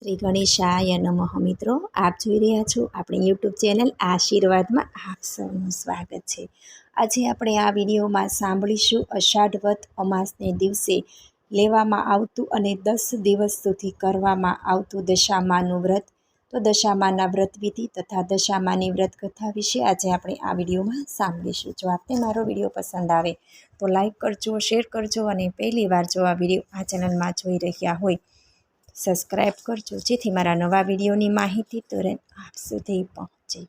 શ્રી ગણેશાય નમઃ મિત્રો, આપ જોઈ રહ્યા છો આપણી યુટ્યુબ ચેનલ આશીર્વાદમાં આપ સૌનું સ્વાગત છે। આજે આપણે આ વિડીયોમાં સાંભળીશું અષાઢ વદ અમાસને દિવસે લેવામાં આવતું અને 10 દિવસ સુધી કરવામાં આવતું દશામાનું વ્રત। તો દશામાના વ્રત વિધિ તથા દશામાની વ્રત કથા વિશે આજે આપણે આ વિડીયોમાં સાંભળીશું। જો આપને મારો વિડીયો પસંદ આવે તો લાઈક કરજો, શેર કરજો અને પહેલી વાર જો આ વિડીયો આ ચેનલમાં જોઈ રહ્યા હોય સબસ્ક્રાઈબ કરજો, જેથી મારા નવા વિડીયોની માહિતી તુરંત આપ સુધી પહોંચે।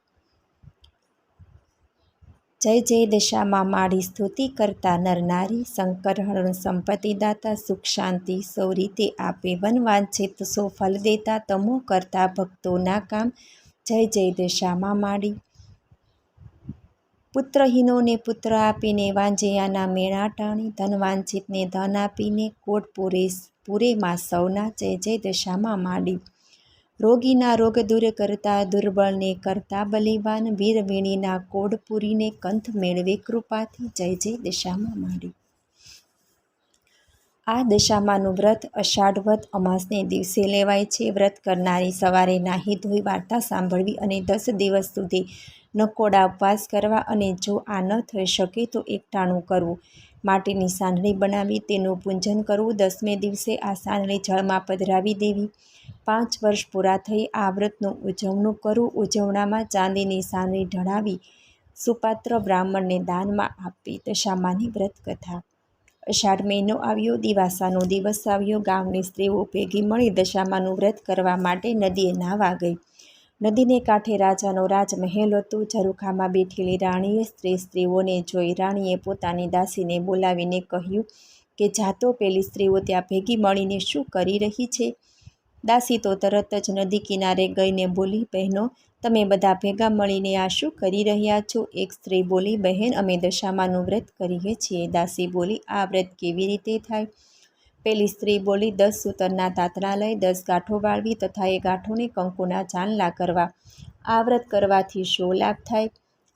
જય જય દશામાં માડી સ્તુતિ કરતા નર નારી, શંકર હરણ સંપત્તિદાતા, સુખ શાંતિ સૌ રીતે આપે, વનવાંછિત સો ફલ દેતા, તમો કરતા ભક્તોના કામ। જય જય દશામાં માડી। પુત્રહીનોને પુત્ર આપીને, વાંજિયાના મેળા ટાણી, ધનવાંછિતને ધન આપીને, કોટ પૂરેમાં સૌના। જય જય દશામાં માડી। રોગીના રોગ દૂર કરતા, દુર્બળને કરતા બલિવાન, વીર વીણીના કોડ પૂરીને, કંથ મેળવે કૃપાથી। જય જય દશામાં માડી। આ દશામાનું વ્રત અષાઢ વદ અમાસને દિવસે લેવાય છે। વ્રત કરનારી સવારે નાહી ધોઈ વાર્તા સાંભળવી અને 10 દિવસ સુધી નકોડા ઉપવાસ કરવા અને જો આ ન થઈ શકે તો એકટાણું કરવું, માટીની સાંઢળી બનાવી તેનું પૂજન કરવું। 10મે દિવસે આ સાંઢળી જળમાં પધરાવી દેવી। 5 વર્ષ પૂરા થઈ આ વ્રતનું ઉજવણું કરવું। ઉજવણામાં ચાંદીની સાંઢળી ઢળાવી સુપાત્ર બ્રાહ્મણને દાનમાં આપવી। દશામાની વ્રત કથા। અષાઢ મહિનો આવ્યો, દિવાસાનો દિવસ આવ્યો। ગામની સ્ત્રીઓ ભેગી મળી દશામાનું વ્રત કરવા માટે નદીએ નાહવા ગઈ। નદીને કાંઠે રાજાનો રાજમહેલ હતો। ઝરૂખામાં બેઠેલી રાણીએ સ્ત્રીઓને જોઈ રાણીએ પોતાની દાસીને બોલાવીને કહ્યું કે જાતો પેલી સ્ત્રીઓ ત્યાં ભેગી મળીને શું કરી રહી છે? દાસી તો તરત જ નદી કિનારે ગઈને બોલી, બહેનો તમે બધા ભેગા મળીને આ શું કરી રહ્યા છો? એક સ્ત્રી બોલી, બહેન અમે દશામાનું વ્રત કરીએ છીએ। દાસી બોલી, આ વ્રત કેવી રીતે થાય? પેલી સ્ત્રી બોલી, 10 સૂતરના તાતણા લઈ 10 ગાંઠો બાળવી તથા એ ગાંઠોને કંકુના ચાંદલા કરવા। આ વ્રત કરવાથી શો લાભ થાય?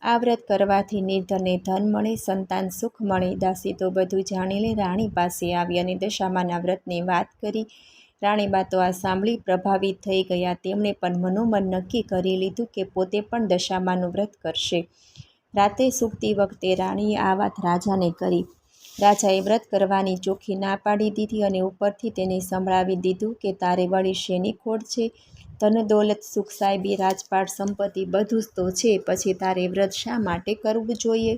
આ વ્રત કરવાથી નિર્ધનને ધન મળે, સંતાન સુખ મળે। દાસી તો બધું જાણી લે રાણી પાસે આવી અને દશામાના વ્રતની વાત કરી। રાણીબા તો આ સાંભળી પ્રભાવિત થઈ ગયા। તેમણે પણ મનોમન નક્કી કરી લીધું કે પોતે પણ દશામાનું વ્રત કરશે। રાતે સૂકતી વખતે રાણીએ આ વાત રાજાને કરી। રાજાએ વ્રત કરવાની ચોખ્ખી ના પાડી દીધી અને ઉપરથી તેને સંભળાવી દીધું કે તારે વળી શેની ખોટ છે? ધન દોલત સુખ સાહેબી રાજપાટ સંપત્તિ બધું જ તો છે, પછી તારે વ્રત શા માટે કરવું જોઈએ?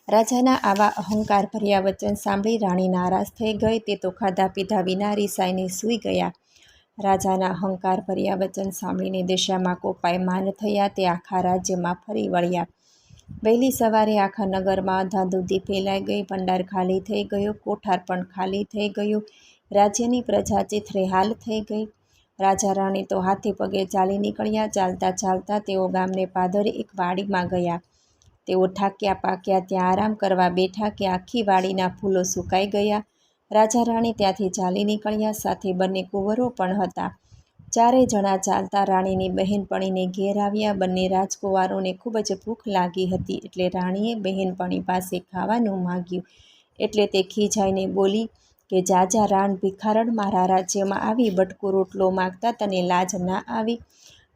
રાજાના આવા અહંકાર ભર્યા વચન સાંભળી રાણી નારાજ થઈ ગઈ। તે તો ખાધા પીધા વિના રિસાઈને સૂઈ ગયા। રાજાના અહંકાર ભર્યા વચન સાંભળીને દશામાં કોપાયમાન થયા। તે આખા રાજ્યમાં ફરી વળ્યા। વહેલી સવારે આખા નગરમાં અંધાધૂંધી ફેલાઈ ગઈ। ભંડાર ખાલી થઈ ગયો, કોઠાર પણ ખાલી થઈ ગયું। રાજ્યની પ્રજા ચીથરેહાલ થઈ ગઈ। રાજા રાણી તો હાથે પગે ચાલી નીકળ્યા। ચાલતા ચાલતા તેઓ ગામને પાદરે એક વાડીમાં ગયા। તેઓ થાક્યા પાક્યા ત્યાં આરામ કરવા બેઠા કે આખી વાડીના ફૂલો સુકાઈ ગયા। રાજા રાણી ત્યાંથી ચાલી નીકળ્યા, સાથે બંને કુંવરો પણ હતા। 4 જણા ચાલતા રાણીની બહેનપણીને ઘેર આવ્યા। બંને રાજકુંવારોને ખૂબ જ ભૂખ લાગી હતી, એટલે રાણીએ બહેનપણી પાસે ખાવાનું માગ્યું। એટલે તે ખીજાઈને બોલી કે જાજા રાણ ભિખારણ, મારા રાજ્યમાં આવી બટકું રોટલો માગતા તને લાજ ના આવી?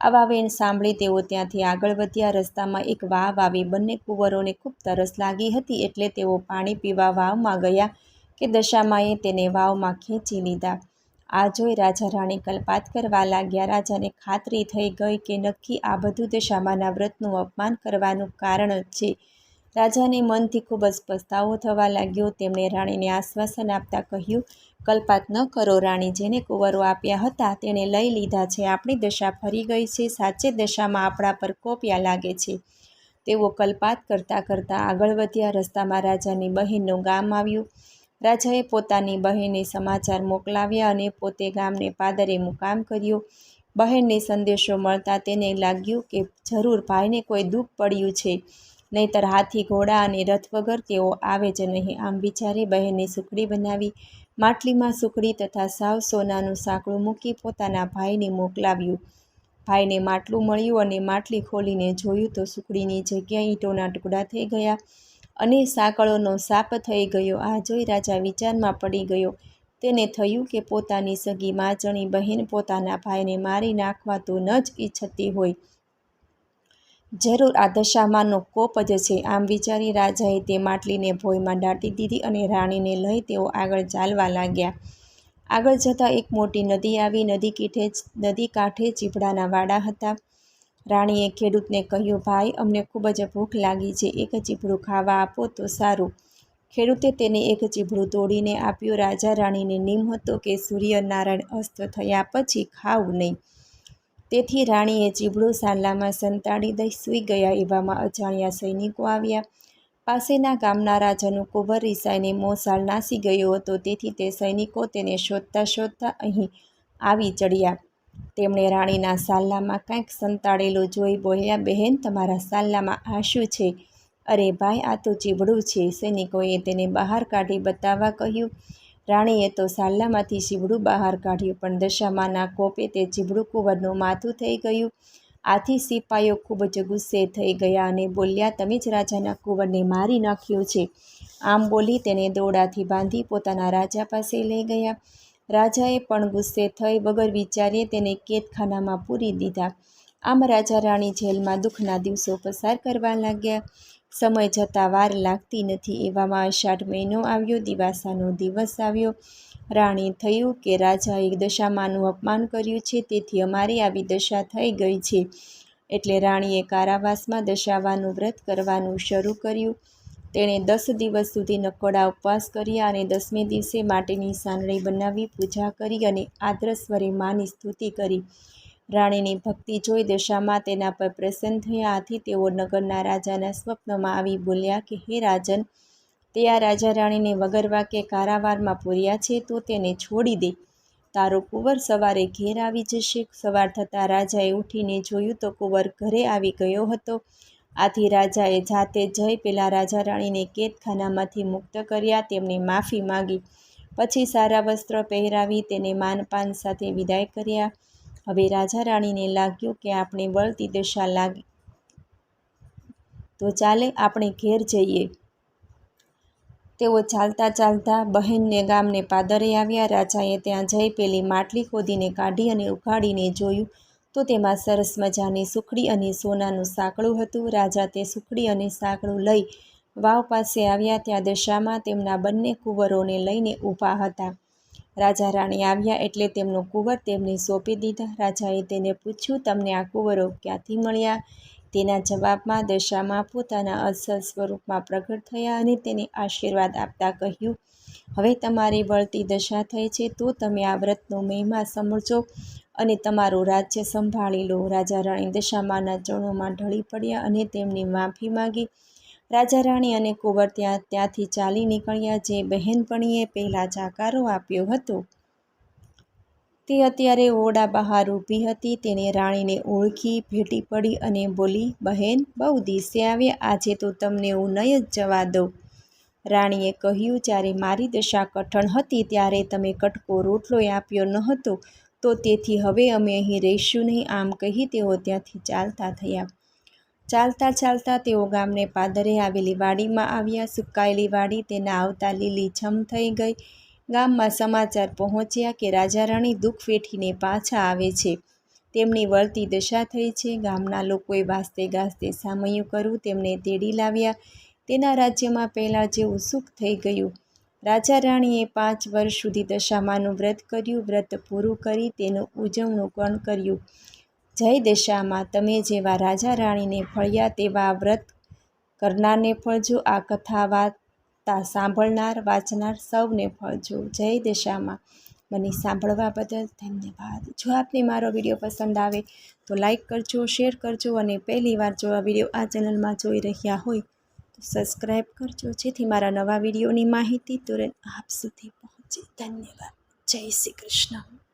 આ વાવેણ સાંભળી તેઓ ત્યાંથી આગળ વધ્યા। રસ્તામાં એક વાવ આવી। બંને કુંવરોને ખૂબ તરસ લાગી હતી, એટલે તેઓ પાણી પીવા વાવમાં ગયા કે દશામાએ તેને વાવમાં ખેંચી લીધા। આ જોઈ રાજા રાણી કલ્પાત કરવા લાગ્યા। રાજાને ખાતરી થઈ ગઈ કે નક્કી આ બધું દશામાના વ્રતનું અપમાન કરવાનું કારણ જ છે। રાજાને મનથી ખૂબ જ પસ્તાવો થવા લાગ્યો। તેમણે રાણીને આશ્વાસન આપતા કહ્યું, કલ્પાત ન કરો રાણી, જેને કુંવરો આપ્યા હતા તેણે લઈ લીધા છે। આપણી દશા ફરી ગઈ છે, સાચે દશામાં આપણા પર કોપ્યા લાગે છે। તેઓ કલ્પાત કરતાં કરતાં આગળ વધ્યા। રસ્તામાં રાજાની બહેનનું ગામ આવ્યું। રાજાએ પોતાની બહેનને સમાચાર મોકલાવ્યા અને પોતે ગામને પાદરે મુકામ કર્યો। બહેનને સંદેશો મળતા તેને લાગ્યું કે જરૂર ભાઈને કોઈ દુઃખ પડ્યું છે, નહીંતર હાથી ઘોડા અને રથ વગર તેઓ આવે જ નહીં। આમ વિચારી બહેનને સુખડી બનાવી, માટલીમાં સુખડી તથા સાવ સોનાનું સાંકળું મૂકી પોતાના ભાઈને મોકલાવ્યું। ભાઈને માટલું મળ્યું અને માટલી ખોલીને જોયું તો સુખડીની જગ્યાએ ઈંટોના ટુકડા થઈ ગયા અને સાંકળોનો સાપ થઈ ગયો। આ જોઈ રાજા વિચારમાં પડી ગયો। તેને થયું કે પોતાની સગી માચણી બહેન પોતાના ભાઈને મારી નાખવા તો ન જ ઈચ્છતી હોય. જરૂર આ દશામાંનો કોપ જ છે. આમ વિચારી રાજાએ તે માટલીને ભોંયમાં દાટી દીધી અને રાણીને લઈ તેઓ આગળ ચાલવા લાગ્યા. આગળ જતાં એક મોટી નદી આવી. નદી કાંઠે ચીભડાના વાડા હતા. રાણીએ ખેડૂતને કહ્યું, ભાઈ, અમને ખૂબ જ ભૂખ લાગી છે, એક ચીભડું ખાવા આપો તો સારું. ખેડૂતે તેને એક ચીભડું તોડીને આપ્યું. રાજા રાણીને નિયમ હતો કે સૂર્યનારાયણ અસ્ત થયા પછી ખાવું નહીં. તેથી રાણીએ ચીભડું સાલામાં સંતાડી દઈ સૂઈ ગયા. એવામાં અજાણ્યા સૈનિકો આવ્યા. પાસેના ગામના રાજાનું કુંવર રિસાઈને મોસાળ નાસી ગયો હતો. તેથી તે સૈનિકો તેને શોધતા શોધતા અહીં આવી ચડ્યા. તેમણે રાણીના સાલામાં કંઈક સંતાડેલું જોઈ બોલ્યા, બહેન, તમારા સાલામાં આ શું છે? અરે ભાઈ, આ તો ચીભડું છે. સૈનિકોએ તેને બહાર કાઢી બતાવવા કહ્યું. રાણીએ તો સાલામાંથી ચીભડું બહાર કાઢ્યું, પણ દશામાના કોપે તે ચીભડું કુંવરનું માથું થઈ ગયું. આથી સિપાઈઓ ખૂબ જ ગુસ્સે થઈ ગયા અને બોલ્યા, તમે જ રાજાના કુંવરને મારી નાખ્યો છે. આમ બોલી તેને દોરડાથી બાંધી પોતાના રાજા પાસે લઈ ગયા. રાજાએ પણ ગુસ્સે થઈ વગર વિચાર્યે તેને કેદખાનામાં પૂરી દીધા. આમ રાજા રાણી જેલમાં દુઃખના દિવસો પસાર કરવા લાગ્યા. સમય જતાં વાર લાગતી નથી. એવામાં અષાઢ મહિનો આવ્યો, દિવાસાનો દિવસ આવ્યો. રાણી થયું કે રાજાએ દશામાનું અપમાન કર્યું છે, તેથી અમારી આવી દશા થઈ ગઈ છે. એટલે રાણીએ કારાવાસમાં દશામાનું વ્રત કરવાનું શરૂ કર્યું. તેણે 10 દિવસ સુધી નકોડા ઉપવાસ કર્યા અને 10મે દિવસે માટીની સાંડળી બનાવી પૂજા કરી અને આદ્રસ્વરે માની સ્તુતિ કરી. રાણીની ભક્તિ જોઈ દશામાં તેના પર પ્રસન્ન થયા. આથી તેઓ નગરના રાજાના સ્વપ્નમાં આવી બોલ્યા કે હે રાજન, તે આ રાજા રાણીને વગર વાંકે કારાવારમાં પૂર્યા છે, તો તેને છોડી દે. તારો કુંવર સવારે ઘેર આવી જશે. સવાર થતાં રાજાએ ઉઠીને જોયું તો કુંવર ઘરે આવી ગયો હતો. આથી રાજાએ જાતે જઈ પેલા રાજા રાણીને કેદખાનામાંથી મુક્ત કર્યા, તેમને માફી માંગી. પછી સારા વસ્ત્ર પહેરાવી તેને માનપાન સાથે વિદાય કર્યા. હવે રાજા રાણીને લાગ્યું કે આપણે વળતી દશા લાગી તો ચાલે આપણે ઘેર જઈએ. તેઓ ચાલતા ચાલતા બહેનને ગામને પાદરે આવ્યા. રાજાએ ત્યાં જઈ પેલી માટલી ખોદીને કાઢી અને ઉઘાડીને જોયું તો તેમાં સરસ મજાની સુખડી અને સોનાનું સાંકળું હતું. રાજા તે સુખડી અને સાંકળું લઈ વાવ પાસે આવ્યા. ત્યાં દશામાં તેમના બંને કુંવરોને લઈને ઊભા હતા. રાજા રાણી આવ્યા એટલે તેમનો કુંવર તેમને સોંપી દીધા. રાજાએ તેને પૂછ્યું, તમને આ કુંવરો ક્યાંથી મળ્યા? તેના જવાબમાં દશામાં પોતાના અસલ સ્વરૂપમાં પ્રગટ થયા અને તેને આશીર્વાદ આપતા કહ્યું, હવે તમારી વળતી દશા થઈ છે, તો તમે આ વ્રતનો મહિમા સમજો અને તમારું રાજ્ય સંભાળી લો. રાજા રાણી દશામાના ચરણોમાં ઢળી પડ્યા અને તેમની માફી માંગી. રાજા રાણી અને કુંવર ત્યાંથી ચાલી નીકળ્યા. જે બહેનપણીએ પહેલાં જાકારો આપ્યો હતો તે અત્યારે ઓરડા બહાર ઊભી હતી. તેણે રાણીને ઓળખી, ભેટી પડી અને બોલી, બહેન, બહુ દિવસે આવ્યા, આજે તો તમને હું નહીં જ જવા દઉં. રાણીએ કહ્યું, જ્યારે મારી દશા કઠણ હતી ત્યારે તમે કટકો રોટલો આપ્યો ન હતો, તો તેથી હવે અમે અહીં રહીશું નહીં. આમ કહી તેઓ ત્યાંથી ચાલતા થયા. ચાલતા ચાલતા તેઓ ગામને પાદરે આવેલી વાડીમાં આવ્યા. સુકાયેલી વાડી તેના આવતા લીલીછમ થઈ ગઈ. ગામમાં સમાચાર પહોંચ્યા કે રાજા રાણી દુઃખ વેઠીને પાછા આવે છે. તેમની વળતી દશા થઈ છે. ગામના લોકોએ વાસ્તે ગાસ્તે સામૈયું કરવું તેમને તેડી લાવ્યા. તેના રાજ્યમાં પહેલાં જેવું સુખ થઈ ગયું. રાજા રાણીએ 5 વર્ષ સુધી દશામાનું વ્રત કર્યું. વ્રત પૂરું કરી તેનું ઉજવણું પણ કર્યું. જય દશામાં, તમે જેવા રાજા રાણીને ફળ્યા તેવા વ્રત કરનારને ફળજો. આ કથા વાર્તા સાંભળનાર વાંચનાર સૌને ફળજો. જય દશામાં. મને સાંભળવા બદલ ધન્યવાદ. જો આપને મારો વિડીયો પસંદ આવે તો લાઈક કરજો, શેર કરજો અને પહેલીવાર જો આ વિડીયો આ ચેનલમાં જોઈ રહ્યા હોય તો સબસ્ક્રાઈબ કરજો, જેથી મારા નવા વિડીયોની માહિતી તુરંત આપ સુધી પહોંચે. ધન્યવાદ. જય શ્રી કૃષ્ણ.